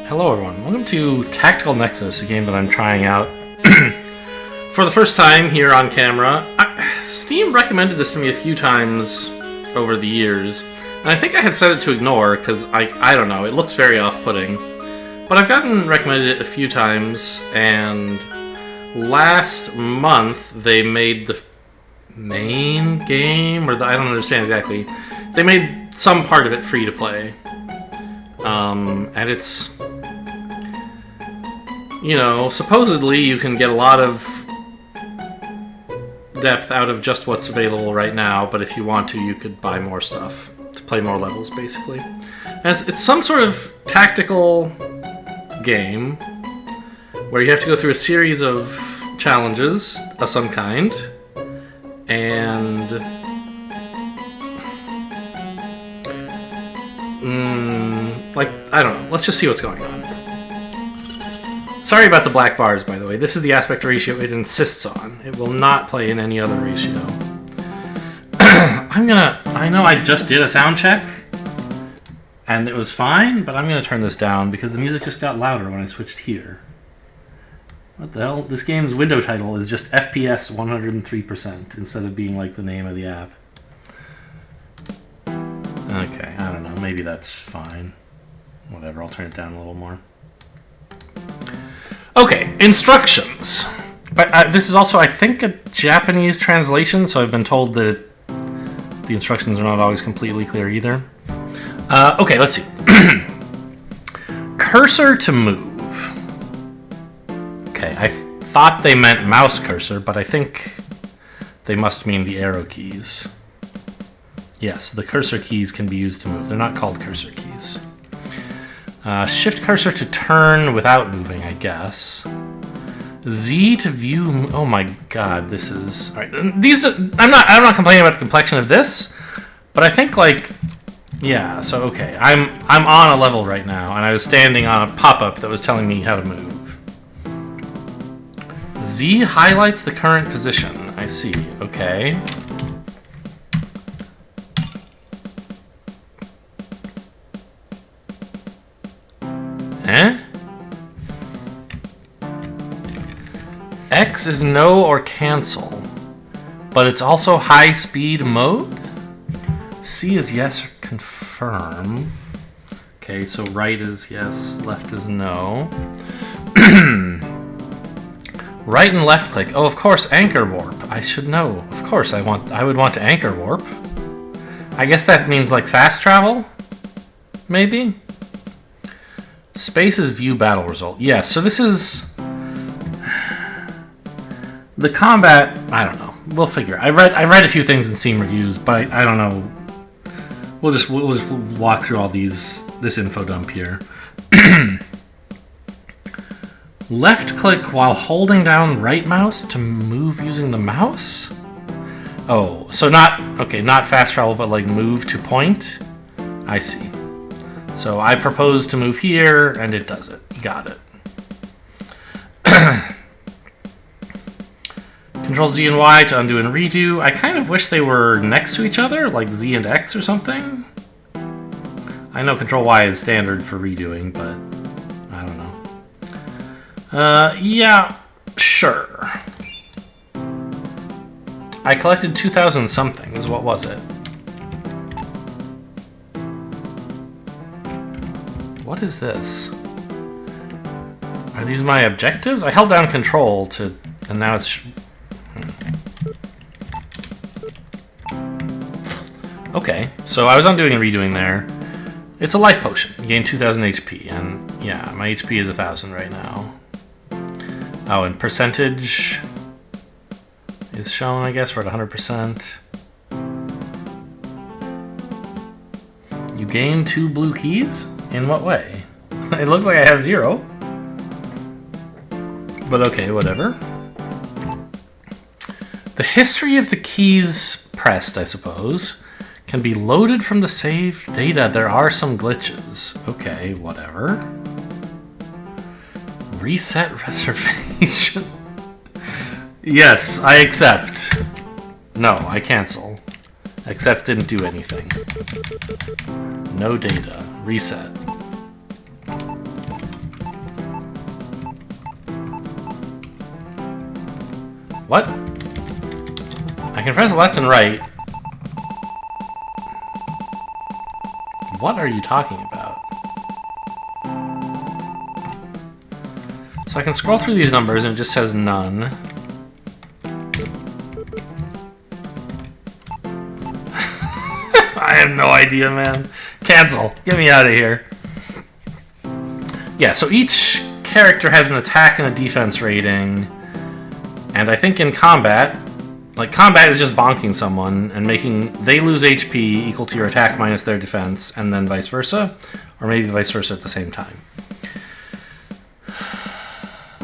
Hello everyone, welcome to Tactical Nexus, a game that I'm trying out for the first time here on camera. Steam recommended this to me a few times over the years, and I think I had set it to ignore because I don't know, it looks very off-putting. But I've gotten recommended it a few times, and last month they made the main game, I don't understand exactly. They made some part of it free to play. And it's, you know, supposedly you can get a lot of depth out of just what's available right now, but if you want to, you could buy more stuff to play more levels, basically. And it's some sort of tactical game where you have to go through a series of challenges of some kind, and I don't know. Let's just see what's going on. Sorry about the black bars, by the way. This is the aspect ratio it insists on. It will not play in any other ratio. I know I just did a sound check, and it was fine, but I'm gonna turn this down because the music just got louder when I switched here. What the hell? This game's window title is just FPS 103% instead of being like the name of the app. Okay, I don't know. Maybe that's fine. Whatever, I'll turn it down a little more. Okay, instructions. This is also, I think, a Japanese translation, so I've been told that the instructions are not always completely clear either. Okay, let's see. Cursor to move. Okay, I thought they meant mouse cursor, but I think they must mean the arrow keys. Yes, the cursor keys can be used to move. They're not called cursor keys. Shift cursor to turn without moving, I guess. Z to view. Oh my god, this is. All right, I'm not complaining about the complexion of this, but I think yeah. So okay, I'm on a level right now, and I was standing on a pop-up that was telling me how to move. Z highlights the current position. I see. Okay. X is no or cancel, but it's also high speed mode. C is yes or confirm. Okay, so right is yes, left is no. Right and left click. Oh, of course, anchor warp. I should know. Of course, I would want to anchor warp. I guess that means like fast travel, maybe. Space is view battle result. Yes, so this is the combat. I don't know. We'll figure. I read a few things in Steam reviews, but I don't know. We'll just walk through all this info dump here. Left click while holding down right mouse to move using the mouse. Oh, so not fast travel, but like move to point. I see. So I propose to move here, and it does it. Got it. Control Z and Y to undo and redo. I kind of wish they were next to each other, like Z and X or something. I know Control Y is standard for redoing, but I don't know. Yeah, sure. I collected 2,000 somethings. What was it? What is this? Are these my objectives? I held down Control and now it's. Okay, so I was undoing and redoing there. It's a life potion. You gain 2,000 HP, and yeah, my HP is 1,000 right now. Oh, and percentage is shown, I guess, we're at 100%. You gain 2 blue keys? In what way? It looks like I have 0. But okay, whatever. The history of the keys pressed, I suppose, can be loaded from the saved data. There are some glitches. Okay, whatever. Reset reservation. Yes, I accept. No, I cancel. Accept didn't do anything. No data. Reset. What? I can press left and right. What are you talking about? So I can scroll through these numbers and it just says none. I have no idea, man. Cancel. Get me out of here. Yeah, so each character has an attack and a defense rating. And I think in combat, like combat is just bonking someone and making they lose HP equal to your attack minus their defense, and then vice versa. Or maybe vice versa at the same time.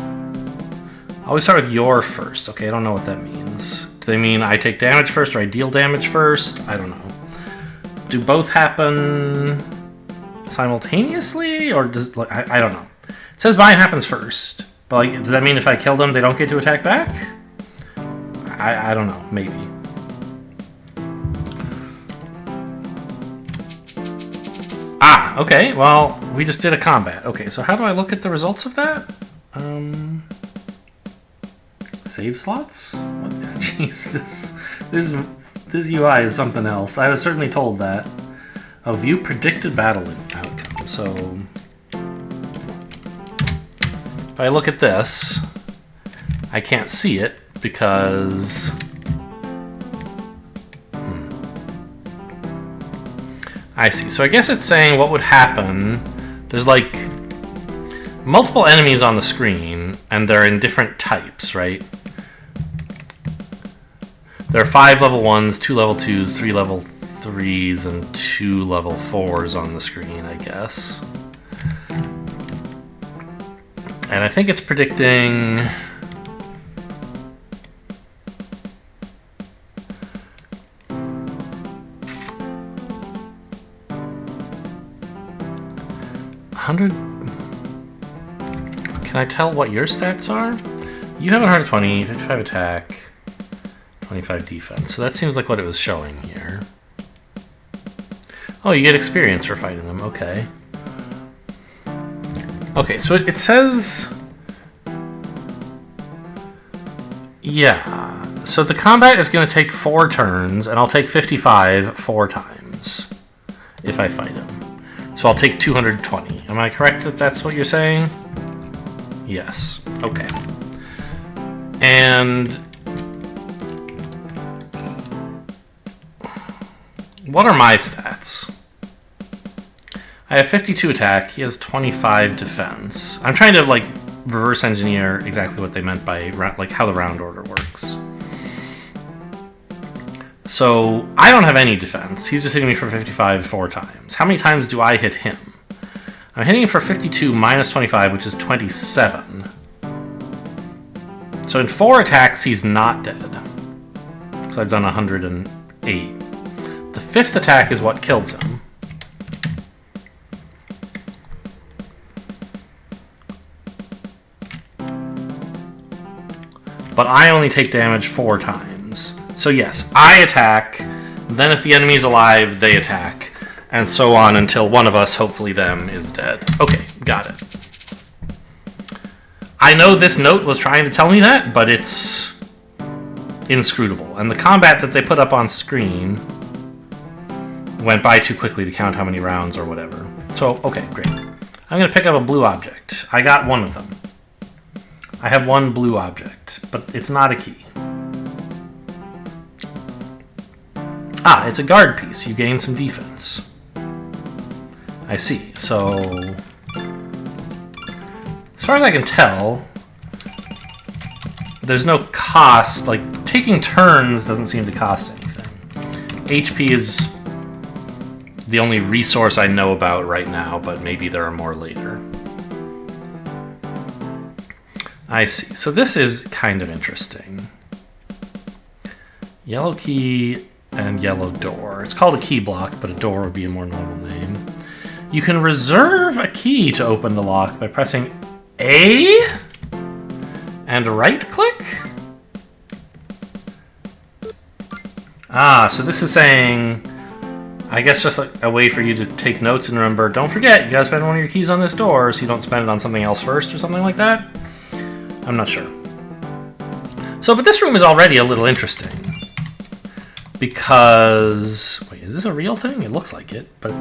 I always start with your first. Okay, I don't know what that means. Do they mean I take damage first or I deal damage first? I don't know. Do both happen simultaneously, or does I don't know. It says mine happens first, but like, does that mean if I kill them, they don't get to attack back? I don't know. Maybe. Ah, okay. Well, we just did a combat. Okay, so how do I look at the results of that? Save slots? What? Jeez, this UI is something else. I was certainly told that. Oh, view predicted battle outcome. So if I look at this, I can't see it because I see. So I guess it's saying what would happen. There's like multiple enemies on the screen, and they're in different types, right? There are 5 level 1s, 2 level 2s, 3 level 3s, and 2 level 4s on the screen, I guess. And I think it's predicting... Can I tell what your stats are? You have 120, 55 attack, 25 defense. So that seems like what it was showing here. Oh, you get experience for fighting them. Okay. Okay, so it says... Yeah. So the combat is going to take 4 turns, and I'll take 55 4 times if I fight him. So I'll take 220. Am I correct that that's what you're saying? Yes. Okay. And what are my stats? I have 52 attack. He has 25 defense. I'm trying to like reverse engineer exactly what they meant by like how the round order works. So I don't have any defense. He's just hitting me for 55 4 times. How many times do I hit him? I'm hitting him for 52 minus 25, which is 27. So in 4 attacks, he's not dead. Because I've done 108. The 5th attack is what kills him. But I only take damage 4 times. So yes, I attack, then if the enemy's alive, they attack. And so on until one of us, hopefully them, is dead. Okay, got it. I know this note was trying to tell me that, but it's inscrutable. And the combat that they put up on screen went by too quickly to count how many rounds or whatever. So, okay, great. I'm going to pick up a blue object. I got one of them. I have one blue object, but it's not a key. Ah, it's a guard piece. You gain some defense. I see. So, as far as I can tell, there's no cost. Like, taking turns doesn't seem to cost anything. HP is the only resource I know about right now, but maybe there are more later. I see. So this is kind of interesting. Yellow key and yellow door. It's called a key block, but a door would be a more normal name. You can reserve a key to open the lock by pressing A and right-click? Ah, so this is saying, I guess just like a way for you to take notes and remember, don't forget, you gotta spend one of your keys on this door so you don't spend it on something else first or something like that? I'm not sure. So, but this room is already a little interesting. Because... Wait, is this a real thing? It looks like it, but...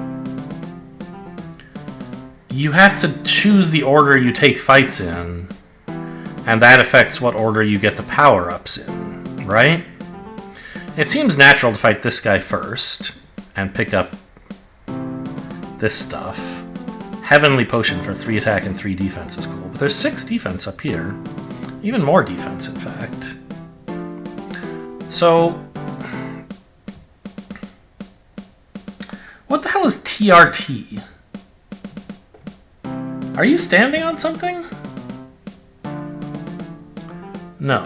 You have to choose the order you take fights in, and that affects what order you get the power-ups in, right? It seems natural to fight this guy first, and pick up this stuff. Heavenly Potion for 3 attack and 3 defense is cool, but there's 6 defense up here. Even more defense, in fact. So... What the hell is TRT? Are you standing on something? No.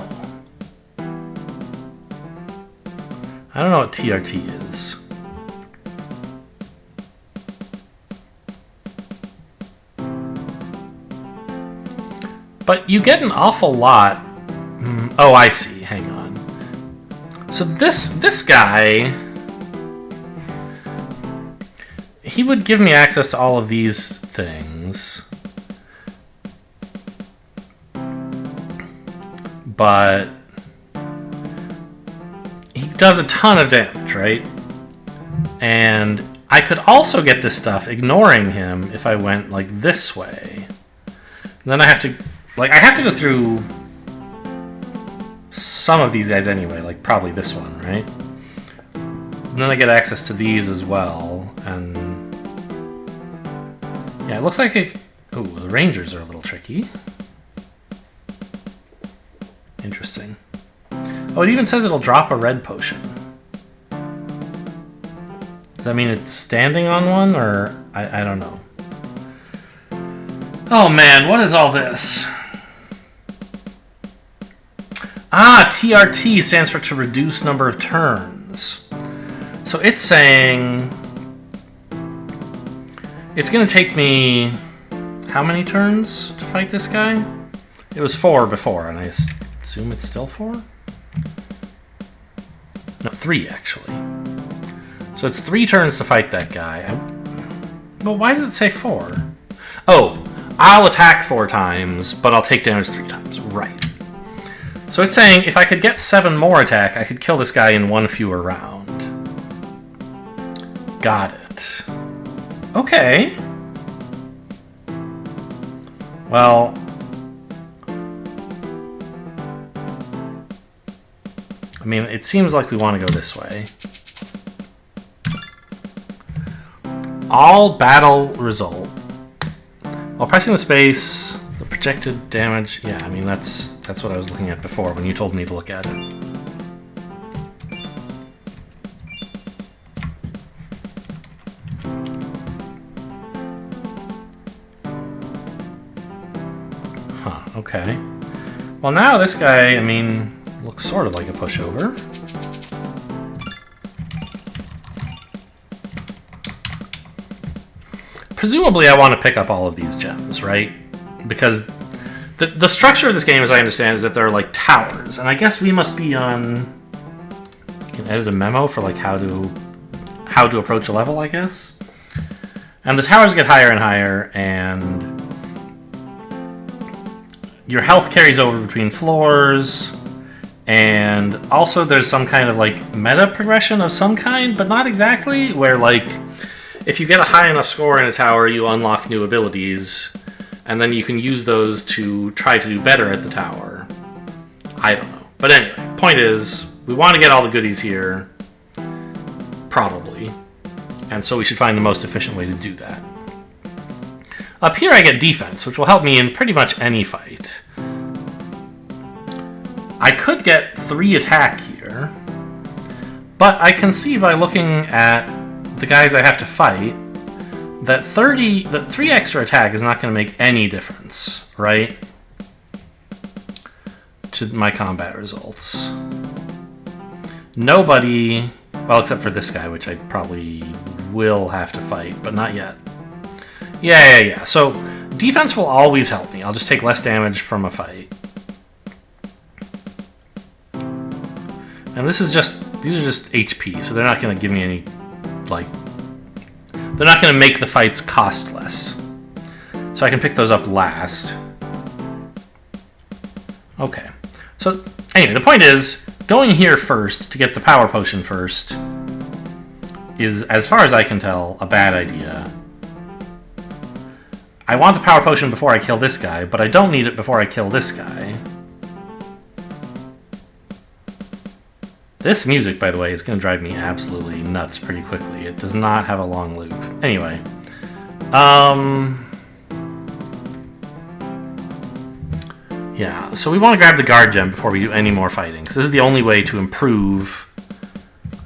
I don't know what TRT is. But you get an awful lot. Oh, I see. Hang on. So this guy... He would give me access to all of these things. But he does a ton of damage, right? And I could also get this stuff ignoring him if I went like this way. And then I have to go through some of these guys anyway, like probably this one, right? And then I get access to these as well, and yeah, it looks like ooh, the Rangers are a little tricky. Interesting. Oh, it even says it'll drop a red potion. Does that mean it's standing on one, or I don't know. Oh man, what is all this? Ah, TRT stands for to reduce number of turns. So it's saying it's going to take me how many turns to fight this guy? It was 4 before, and I assume it's still 4? No, 3 actually. So it's 3 turns to fight that guy. But why does it say 4? Oh, I'll attack 4 times, but I'll take damage 3 times. Right. So it's saying if I could get 7 more attack, I could kill this guy in 1 fewer round. Got it. Okay. Well... I mean, it seems like we want to go this way. All battle result. While pressing the space, the projected damage... Yeah, I mean, that's what I was looking at before when you told me to look at it. Huh, okay. Well, now this guy, I mean, looks sort of like a pushover. Presumably I want to pick up all of these gems, right? Because the structure of this game, as I understand, is that there are like towers. And I guess we must be on... You can edit a memo for like how to approach a level, I guess. And the towers get higher and higher, and your health carries over between floors. And also there's some kind of like meta progression of some kind, but not exactly, where like if you get a high enough score in a tower, you unlock new abilities, and then you can use those to try to do better at the tower. I don't know. But anyway, point is, we want to get all the goodies here, probably, and so we should find the most efficient way to do that. Up here I get defense, which will help me in pretty much any fight. I could get 3 attack here, but I can see by looking at the guys I have to fight that 3 extra attack is not going to make any difference, right? To my combat results. Nobody, well, except for this guy, which I probably will have to fight, but not yet. Yeah. So defense will always help me. I'll just take less damage from a fight. And these are just HP, so they're not going to give me any, like, they're not going to make the fights cost less. So I can pick those up last. Okay. So Anyway, the point is, going here first to get the power potion first is, as far as I can tell, a bad idea. I want the power potion before I kill this guy, but I don't need it before I kill this guy. This music, by the way, is going to drive me absolutely nuts pretty quickly. It does not have a long loop. Anyway. Yeah, so we want to grab the guard gem before we do any more fighting. Because this is the only way to improve...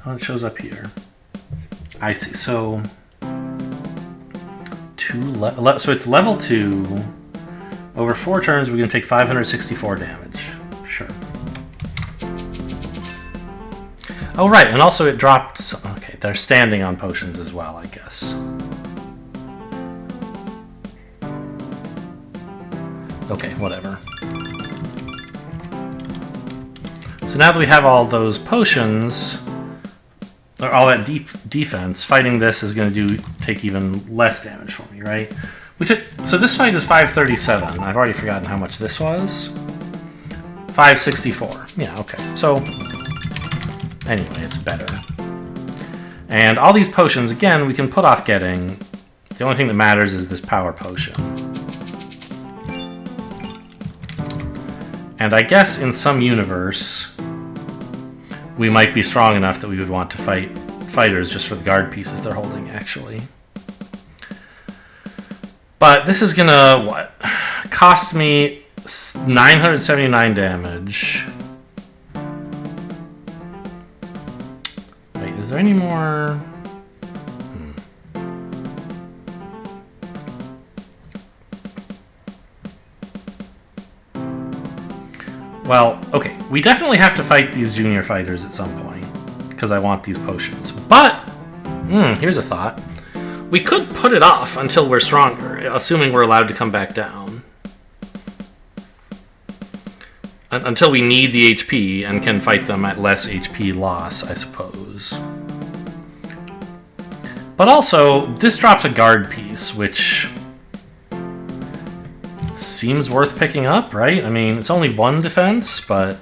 Oh, it shows up here. I see. So... So it's level 2. Over 4 turns, we're going to take 564 damage. Sure. Oh, right, and also it dropped... Okay, they're standing on potions as well, I guess. Okay, whatever. So now that we have all those potions, or all that deep defense, fighting this is going to take even less damage for me, right? So this fight is 537. I've already forgotten how much this was. 564. Yeah, okay. So... Anyway, it's better. And all these potions, again, we can put off getting. The only thing that matters is this power potion. And I guess in some universe, we might be strong enough that we would want to fight fighters just for the guard pieces they're holding, actually. But this is gonna, what? Cost me 979 damage. Is there any more? Well, okay. We definitely have to fight these junior fighters at some point because I want these potions. But, here's a thought. We could put it off until we're stronger, assuming we're allowed to come back down. Until we need the HP and can fight them at less HP loss, I suppose. But also, this drops a guard piece, which seems worth picking up, right? I mean, it's only 1 defense, but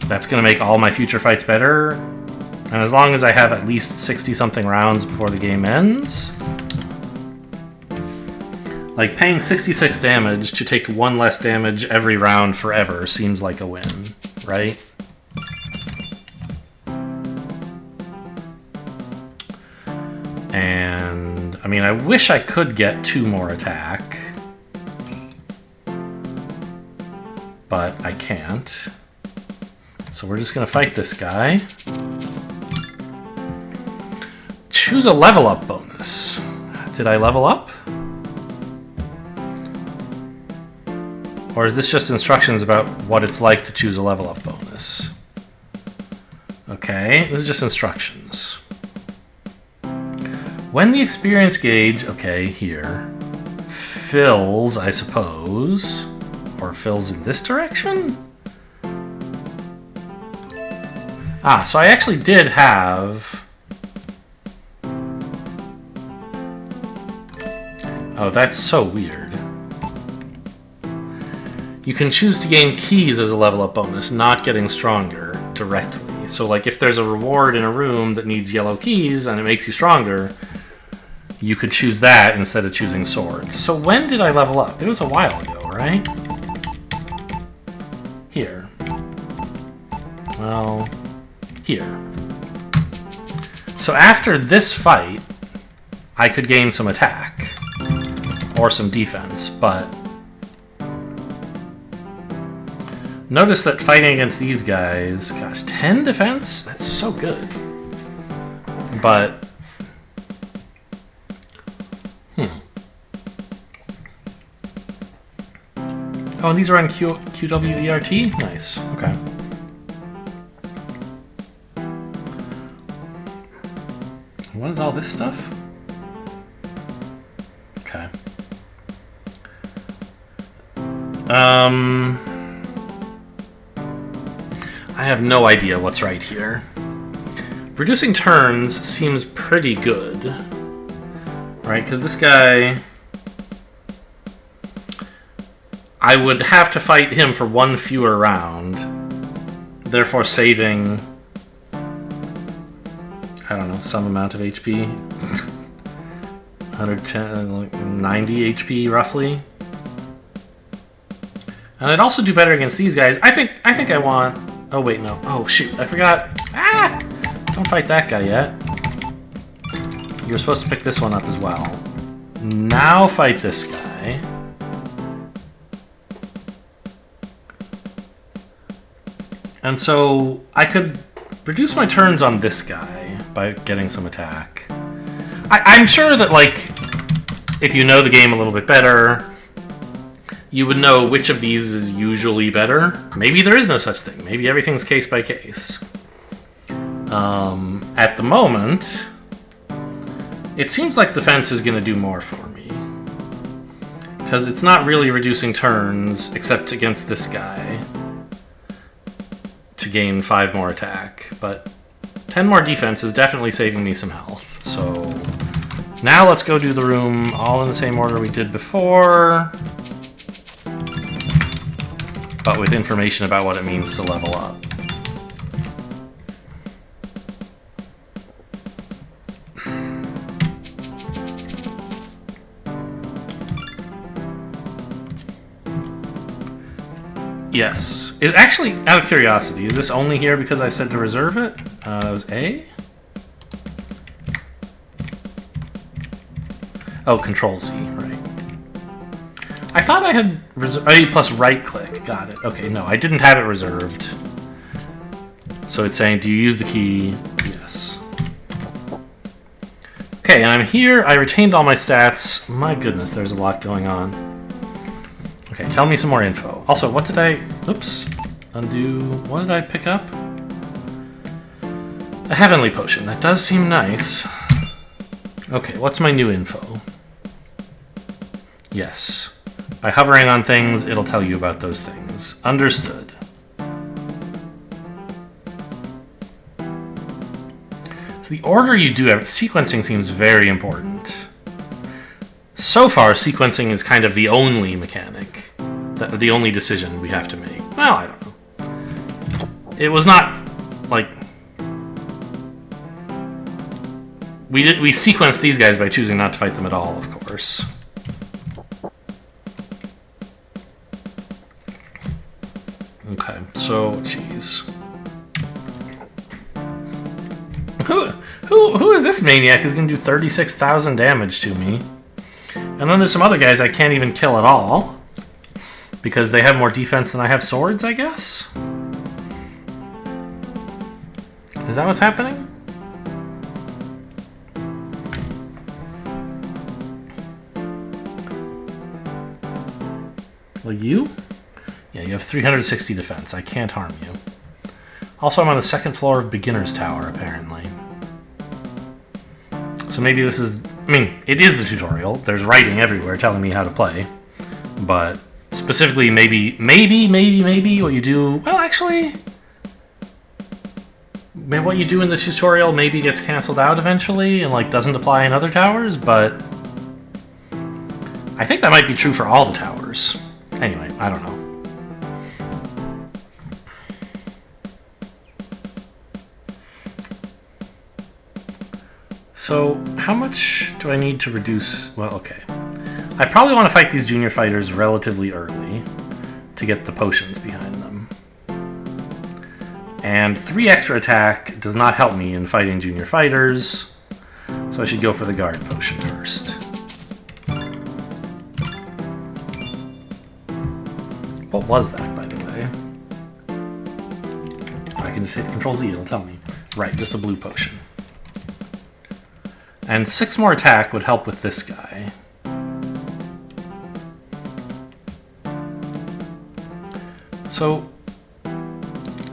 that's going to make all my future fights better. And as long as I have at least 60-something rounds before the game ends... Like, paying 66 damage to take 1 less damage every round forever seems like a win, right? And, I mean, I wish I could get 2 more attack. But I can't. So we're just going to fight this guy. Choose a level up bonus. Did I level up? Or is this just instructions about what it's like to choose a level up bonus? Okay, this is just instructions. When the experience gauge, okay, here, fills, I suppose, or fills in this direction? Ah, so I actually did have... Oh, that's so weird. You can choose to gain keys as a level up bonus, not getting stronger directly. So like if there's a reward in a room that needs yellow keys and it makes you stronger, you could choose that instead of choosing swords. So when did I level up? It was a while ago, right? Here. Well, here. So after this fight, I could gain some attack. Or some defense, but... Notice that fighting against these guys, gosh, 10 defense? That's so good. But, Oh, and these are on QWERT? Nice, okay. What is all this stuff? Okay. I have no idea what's right here. Reducing turns seems pretty good. Right, because this guy... I would have to fight him for one fewer round, therefore saving, I don't know, some amount of HP. 110, 90 HP roughly. And I'd also do better against these guys. I think I want... Oh, wait, no. Oh, shoot. I forgot. Ah! Don't fight that guy yet. You were supposed to pick this one up as well. Now fight this guy. And so I could reduce my turns on this guy by getting some attack. I'm sure that, like, if you know the game a little bit better, you would know which of these is usually better. Maybe there is no such thing. Maybe everything's case by case. At the moment, it seems like defense is going to do more for me. Because it's not really reducing turns, except against this guy, to gain 5 more attack. But 10 more defense is definitely saving me some health. So now let's go do the room all in the same order we did before, but with information about what it means to level up. Yes. Is actually, out of curiosity, is this only here because I said to reserve it? That was A? Oh, Control Z, right. I thought I had A plus right click. Got it. Okay, no, I didn't have it reserved. So it's saying, do you use the key? Yes. Okay, and I'm here. I retained all my stats. My goodness, there's a lot going on. Okay, tell me some more info. Also, what did I... Oops. Undo... What did I pick up? A Heavenly Potion. That does seem nice. Okay, what's my new info? Yes. By hovering on things, it'll tell you about those things. Understood. So the order you do sequencing seems very important. So far, sequencing is kind of the only mechanic, the only decision we have to make. Well, I don't know. It was not, like... We sequenced these guys by choosing not to fight them at all, of course. Okay, so, jeez. Who is this maniac who's going to do 36,000 damage to me? And then there's some other guys I can't even kill at all, because they have more defense than I have swords, I guess? Is that what's happening? Well, you? Yeah, you have 360 defense. I can't harm you. Also, I'm on the 2nd floor of Beginner's Tower, apparently. So maybe this is... I mean, it is the tutorial. There's writing everywhere telling me how to play. But specifically, maybe what you do... Well, actually... what you do in the tutorial maybe gets canceled out eventually and, like, doesn't apply in other towers, but... I think that might be true for all the towers. Anyway, I don't know. So, how much do I need to reduce... Well, okay. I probably want to fight these junior fighters relatively early to get the potions behind them. And 3 extra attack does not help me in fighting junior fighters, so I should go for the guard potion first. What was that, by the way? I can just hit Control Z, it'll tell me. Right, just a blue potion. And 6 more attack would help with this guy. So,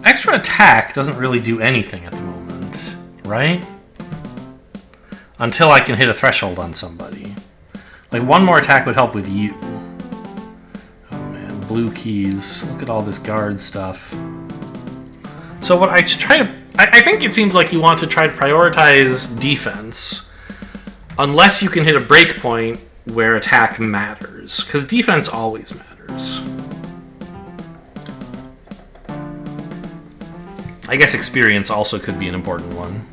extra attack doesn't really do anything at the moment, right? Until I can hit a threshold on somebody. Like, 1 more attack would help with you. Oh man, blue keys. Look at all this guard stuff. So what I try to... I think it seems like you want to try to prioritize defense. Unless you can hit a breakpoint where attack matters. Because defense always matters. I guess experience also could be an important one.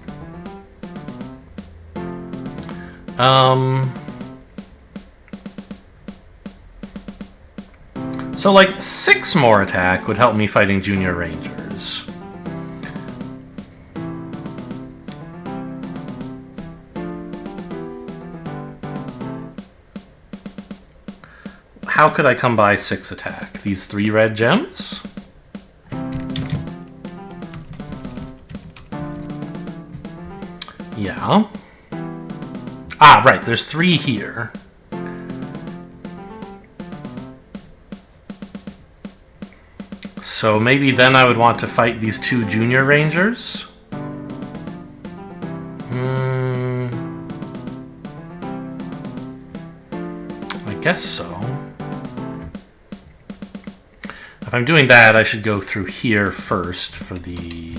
So like 6 more attack would help me fighting Junior Rangers. How could I come by 6 attack? These 3 red gems? Yeah. Ah, right, there's 3 here. So maybe then I would want to fight these 2 Junior Rangers. I guess so. If I'm doing that, I should go through here first for the...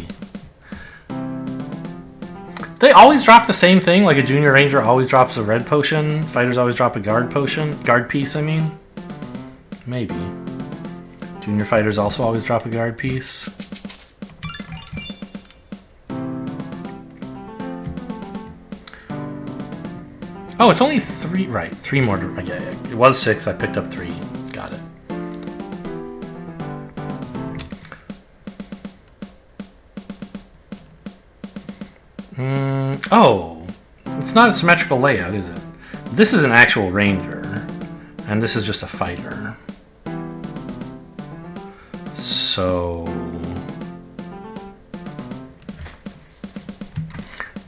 They always drop the same thing, like a Junior Ranger always drops a red potion, fighters always drop a guard potion, guard piece, I mean. Maybe. Junior fighters also always drop a guard piece. Oh, it's only 3, right, 3 more, yeah, it was 6, I picked up 3, got it. Oh, it's not a symmetrical layout, is it? This is an actual ranger, and this is just a fighter. So...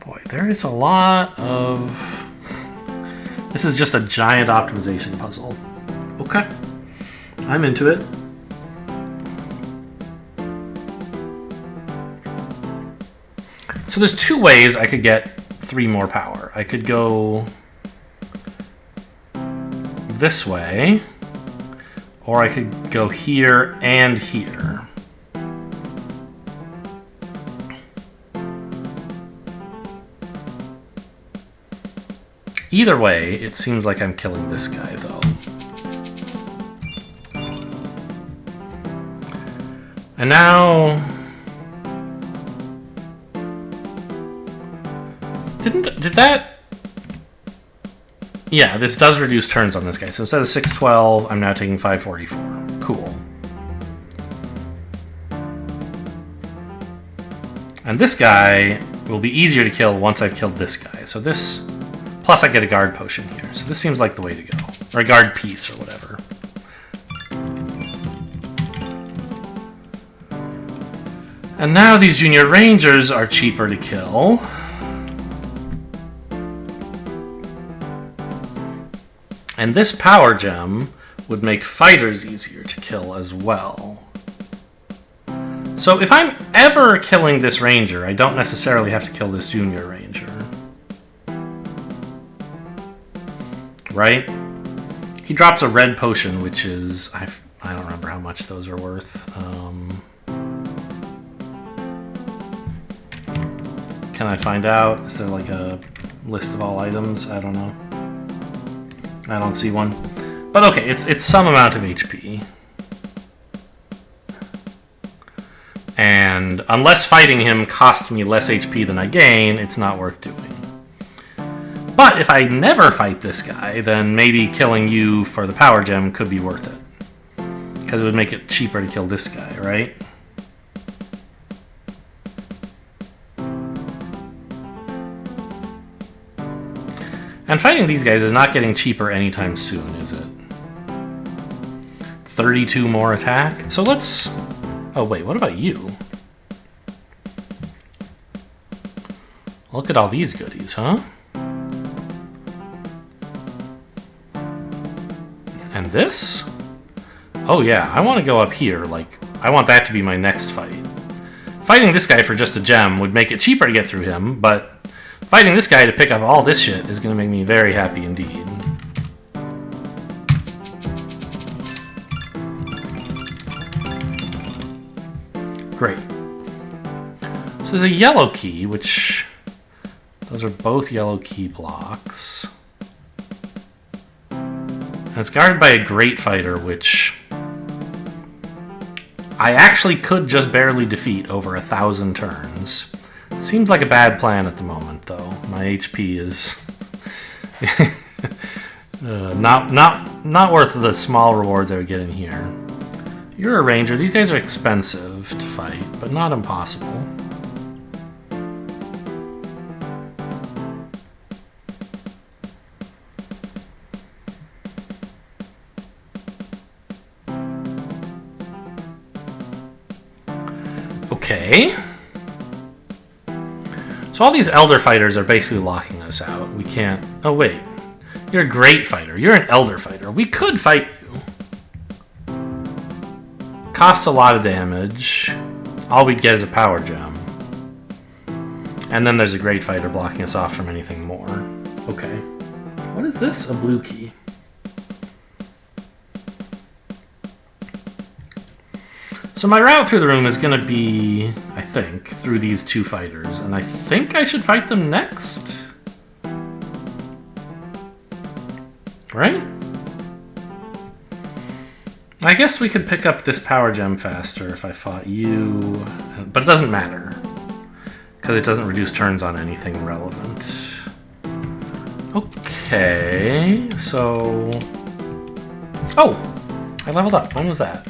Boy, there is a lot of... This is just a giant optimization puzzle. Okay, I'm into it. So there's 2 ways I could get 3 more power. I could go this way, or I could go here and here. Either way, it seems like I'm killing this guy, though. And now... Did that... Yeah, this does reduce turns on this guy. So instead of 612, I'm now taking 544. Cool. And this guy will be easier to kill once I've killed this guy. So this... Plus I get a guard potion here. So this seems like the way to go. Or a guard piece or whatever. And now these Junior Rangers are cheaper to kill. And this power gem would make fighters easier to kill as well. So if I'm ever killing this ranger, I don't necessarily have to kill this Junior Ranger. Right? He drops a red potion, which is... I don't remember how much those are worth. Can I find out? Is there like a list of all items? I don't know. I don't see one. But okay, it's some amount of HP. And unless fighting him costs me less HP than I gain, it's not worth doing. But if I never fight this guy, then maybe killing you for the power gem could be worth it. Because it would make it cheaper to kill this guy, right? And fighting these guys is not getting cheaper anytime soon, is it? 32 more attack? So let's... Oh wait, what about you? Look at all these goodies, huh? And this? Oh yeah, I want to go up here, like, I want that to be my next fight. Fighting this guy for just a gem would make it cheaper to get through him, but fighting this guy to pick up all this shit is going to make me very happy indeed. Great. So there's a yellow key, which... Those are both yellow key blocks. And it's guarded by a great fighter, which... I actually could just barely defeat over 1,000 turns. Seems like a bad plan at the moment, though. My HP is not worth the small rewards I would get in here. You're a ranger. These guys are expensive to fight, but not impossible. Okay. So all these elder fighters are basically locking us out. We can't... Oh, wait. You're a great fighter. You're an elder fighter. We could fight you. Costs a lot of damage. All we'd get is a power gem. And then there's a great fighter blocking us off from anything more. Okay. What is this? A blue key. So my route through the room is going to be, I think, through these two fighters. And I think I should fight them next. Right? I guess we could pick up this power gem faster if I fought you. But it doesn't matter. Because it doesn't reduce turns on anything relevant. Okay, so... Oh! I leveled up. When was that?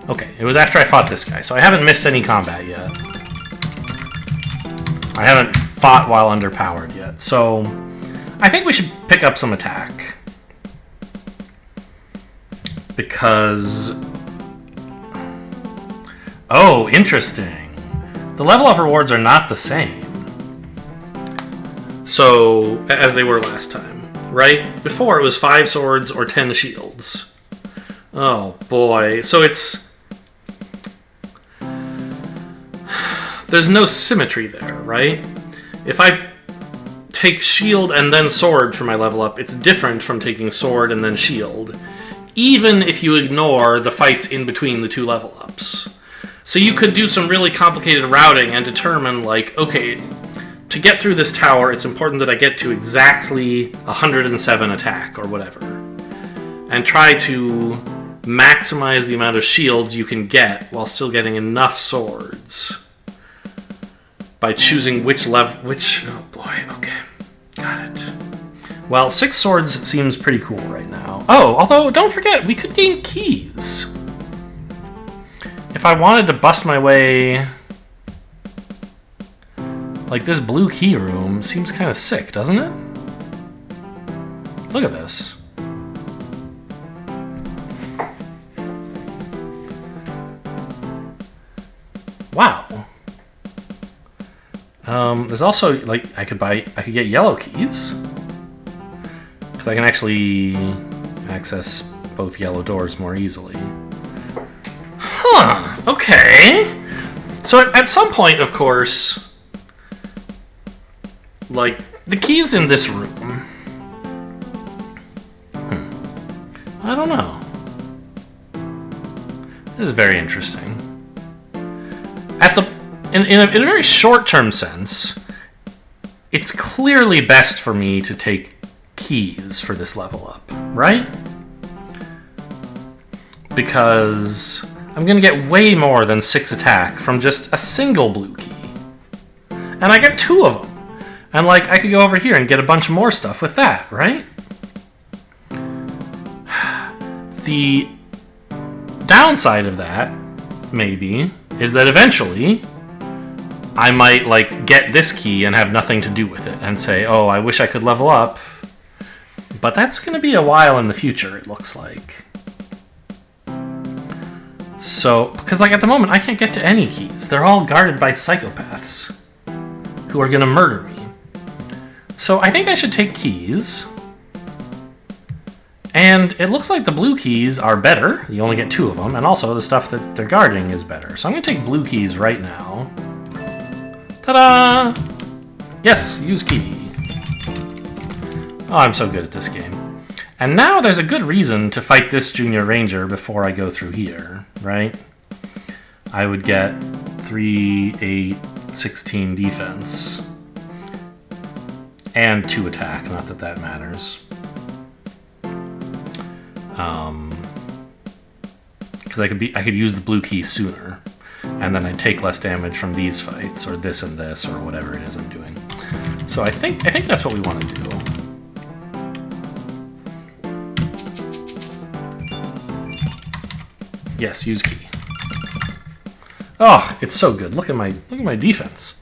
Okay, it was after I fought this guy, so I haven't missed any combat yet. I haven't fought while underpowered yet, so I think we should pick up some attack. Because... Oh, interesting. The level up rewards are not the same. So, as they were last time, right? Before it was 5 swords or 10 shields. Oh boy, so it's... There's no symmetry there, right? If I take shield and then sword for my level up, it's different from taking sword and then shield, even if you ignore the fights in between the two level ups. So you could do some really complicated routing and determine, like, okay, to get through this tower, it's important that I get to exactly 107 attack or whatever, and try to maximize the amount of shields you can get while still getting enough swords. By choosing oh boy, okay. Got it. Well, 6 swords seems pretty cool right now. Oh, although, don't forget, we could gain keys. If I wanted to bust my way... Like, this blue key room seems kind of sick, doesn't it? Look at this. Wow. There's also, like, I could get yellow keys. Because I can actually access both yellow doors more easily. Huh, okay. So at some point, of course, like, the keys in this room. I don't know. This is very interesting. In a very short-term sense, it's clearly best for me to take keys for this level up, right? Because I'm going to get way more than 6 attack from just a single blue key. And I get 2 of them. And, like, I could go over here and get a bunch more stuff with that, right? The downside of that, maybe, is that eventually I might, like, get this key and have nothing to do with it and say, oh, I wish I could level up. But that's going to be a while in the future, it looks like. So, because, like, at the moment, I can't get to any keys. They're all guarded by psychopaths who are going to murder me. So I think I should take keys. And it looks like the blue keys are better. You only get 2 of them. And also the stuff that they're guarding is better. So I'm going to take blue keys right now. Ta-da! Yes, use key. Oh, I'm so good at this game. And now there's a good reason to fight this junior ranger before I go through here, right? I would get 3, 8, 16 defense. And 2 attack, not that that matters. Because I could use the blue key sooner, and then I'd take less damage from these fights, or this and this, or whatever it is I'm doing. So I think that's what we want to do. Yes, use key. Oh, it's so good. Look at my defense.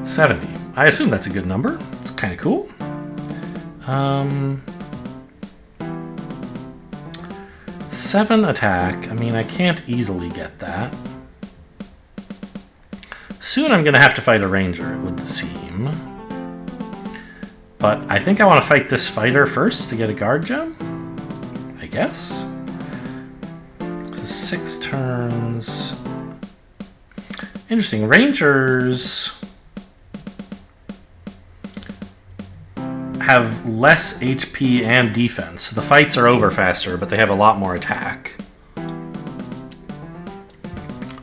70. I assume that's a good number. It's kind of cool. 7 attack. I mean, I can't easily get that. Soon I'm going to have to fight a ranger, it would seem. But I think I want to fight this fighter first to get a guard gem, I guess. This is 6 turns. Interesting. Rangers have less HP and defense. The fights are over faster, but they have a lot more attack.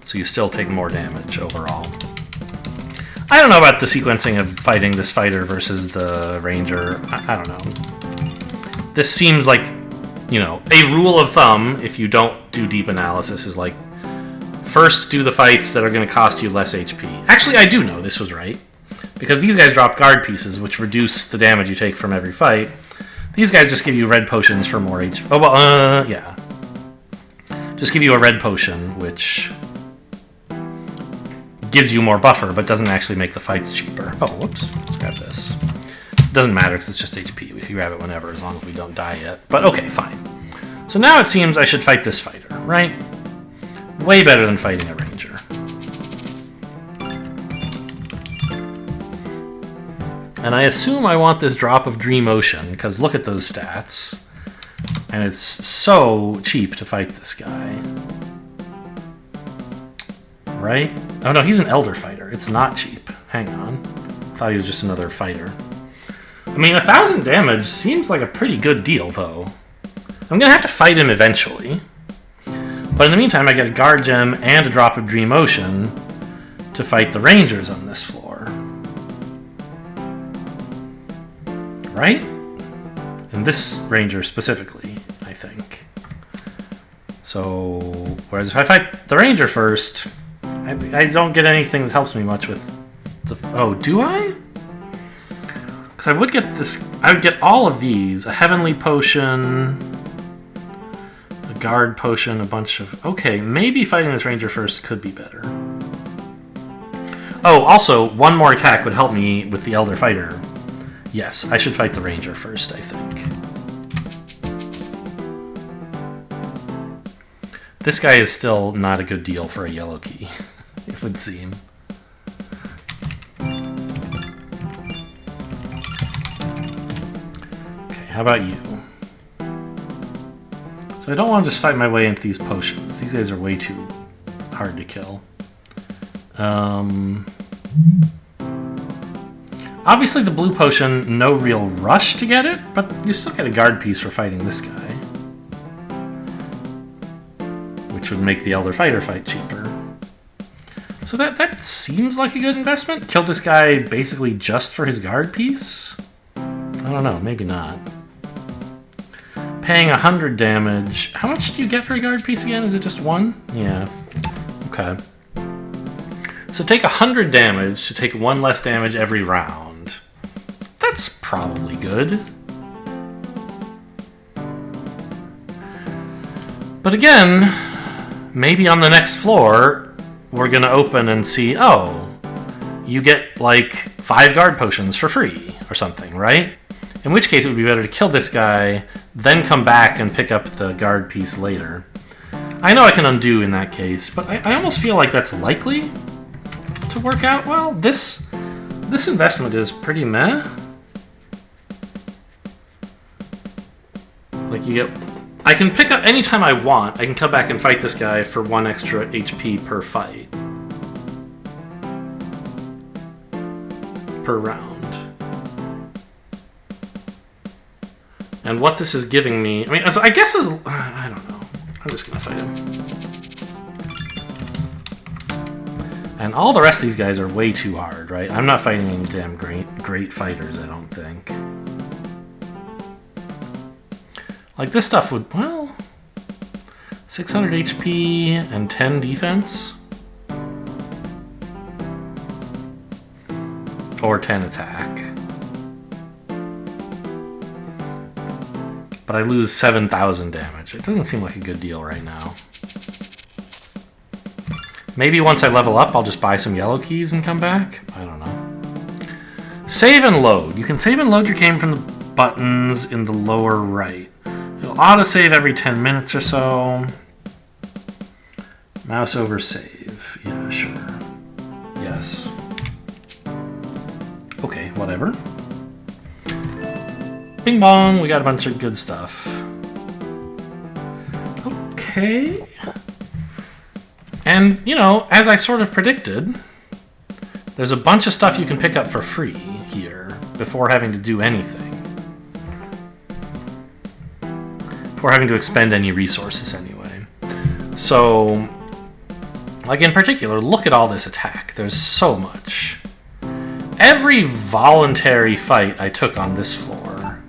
So you still take more damage overall. I don't know about the sequencing of fighting this fighter versus the ranger. I don't know. This seems like, you know, a rule of thumb, if you don't do deep analysis, is like, first do the fights that are going to cost you less HP. Actually, I do know this was right. Because these guys drop guard pieces, which reduce the damage you take from every fight. These guys just give you red potions for more HP. Oh, well, yeah. Just give you a red potion, which gives you more buffer, but doesn't actually make the fights cheaper. Oh, whoops. Let's grab this. It doesn't matter, because it's just HP. We can grab it whenever, as long as we don't die yet. But okay, fine. So now it seems I should fight this fighter, right? Way better than fighting a ranger. And I assume I want this drop of Dream Ocean, because look at those stats. And it's so cheap to fight this guy. Right? Oh no, he's an Elder Fighter. It's not cheap. Hang on. I thought he was just another fighter. I mean, 1,000 damage seems like a pretty good deal, though. I'm gonna have to fight him eventually. But in the meantime, I get a Guard Gem and a drop of Dream Ocean to fight the Rangers on this floor. Right? And this ranger specifically, I think. So, whereas if I fight the ranger first, I don't get anything that helps me much with the... Oh, do I? Because I would get this... I would get all of these. A heavenly potion, a guard potion, a bunch of... Okay, maybe fighting this ranger first could be better. Oh, also, one more attack would help me with the Elder Fighter. Yes, I should fight the ranger first, I think. This guy is still not a good deal for a yellow key, it would seem. Okay, how about you? So I don't want to just fight my way into these potions. These guys are way too hard to kill. Obviously the blue potion, no real rush to get it, but you still get a guard piece for fighting this guy. Which would make the Elder Fighter fight cheaper. So that seems like a good investment. Kill this guy basically just for his guard piece? I don't know, maybe not. Paying 100 damage. How much do you get for a guard piece again? Is it just 1? Yeah. Okay. So take 100 damage to take 1 less damage every round. That's probably good. But again, maybe on the next floor, we're going to open and see, oh, you get like 5 guard potions for free or something, right? In which case it would be better to kill this guy, then come back and pick up the guard piece later. I know I can undo in that case, but I almost feel like that's likely to work out well. This investment is pretty meh. Like you get... I can pick up anytime I want. I can come back and fight this guy for 1 extra HP per fight. Per round. And what this is giving me... I mean, I guess is... I don't know. I'm just gonna fight him. And all the rest of these guys are way too hard, right? I'm not fighting any damn great fighters, I don't think. Like, this stuff would... Well, 600 HP and 10 defense? Or 10 attack. But I lose 7,000 damage. It doesn't seem like a good deal right now. Maybe once I level up, I'll just buy some yellow keys and come back? I don't know. Save and load. You can save and load your game from the buttons in the lower right. It'll autosave every 10 minutes or so. Mouse over save. Yeah, sure. Yes. Okay, whatever. Bing bong, we got a bunch of good stuff. Okay. And, you know, as I sort of predicted, there's a bunch of stuff you can pick up for free here before having to do anything. Before having to expend any resources anyway. So, like in particular, look at all this attack. There's so much. Every voluntary fight I took on this floor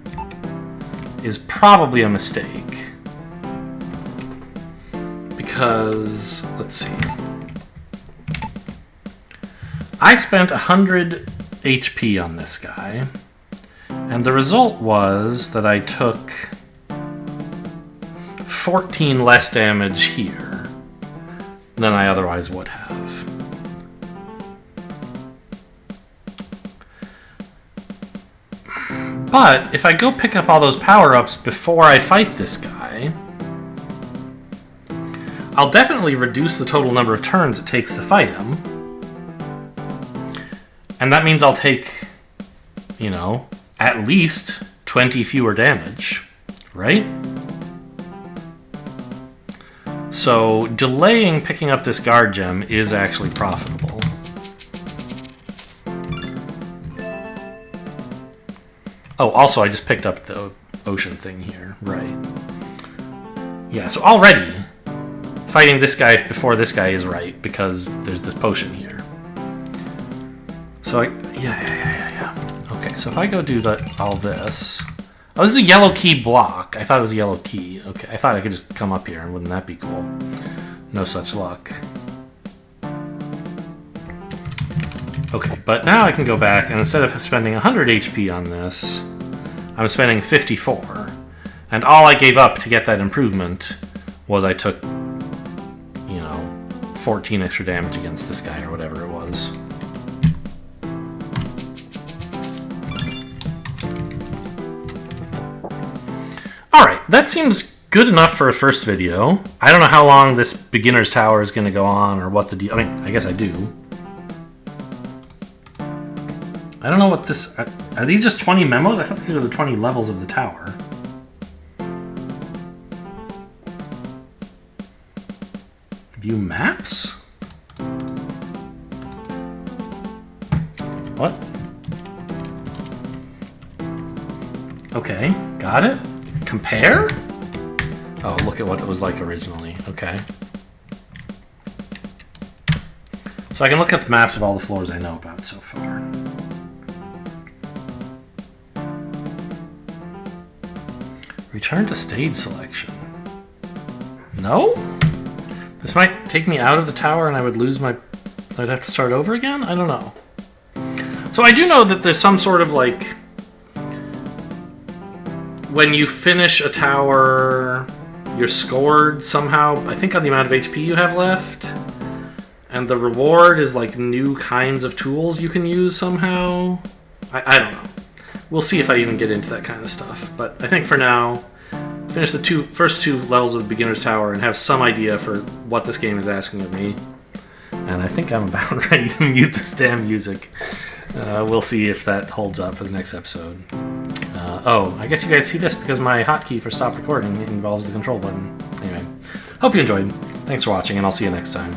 is probably a mistake. Because, let's see. I spent 100 HP on this guy, and the result was that I took 14 less damage here than I otherwise would have. But if I go pick up all those power-ups before I fight this guy, I'll definitely reduce the total number of turns it takes to fight him. And that means I'll take, you know, at least 20 fewer damage, right? So delaying picking up this guard gem is actually profitable. Oh, also I just picked up the ocean thing here, right. Yeah, so already fighting this guy before this guy is right, because there's this potion here. So yeah. Okay, so if I go do all this... Oh, this is a yellow key block. I thought it was a yellow key. Okay, I thought I could just come up here, and wouldn't that be cool? No such luck. Okay, but now I can go back, and instead of spending 100 HP on this, I'm spending 54. And all I gave up to get that improvement was I took, you know, 14 extra damage against this guy, or whatever it was. Alright, that seems good enough for a first video. I don't know how long this beginner's tower is going to go on, or what the deal... I mean, I guess I do. I don't know what this... Are these just 20 memos? I thought these were the 20 levels of the tower. View maps? What? Okay, got it. Compare? Oh, look at what it was like originally. Okay. So I can look at the maps of all the floors I know about so far. Return to stage selection. No? This might take me out of the tower and I would lose my... I'd have to start over again? I don't know. So I do know that there's some sort of like... When you finish a tower, you're scored somehow, I think on the amount of HP you have left. And the reward is like new kinds of tools you can use somehow. I don't know. We'll see if I even get into that kind of stuff. But I think for now, finish the first two levels of the beginner's tower and have some idea for what this game is asking of me. And I think I'm about ready to mute this damn music. We'll see if that holds up for the next episode. Oh, I guess you guys see this because my hotkey for stop recording involves the control button. Anyway, hope you enjoyed. Thanks for watching, and I'll see you next time.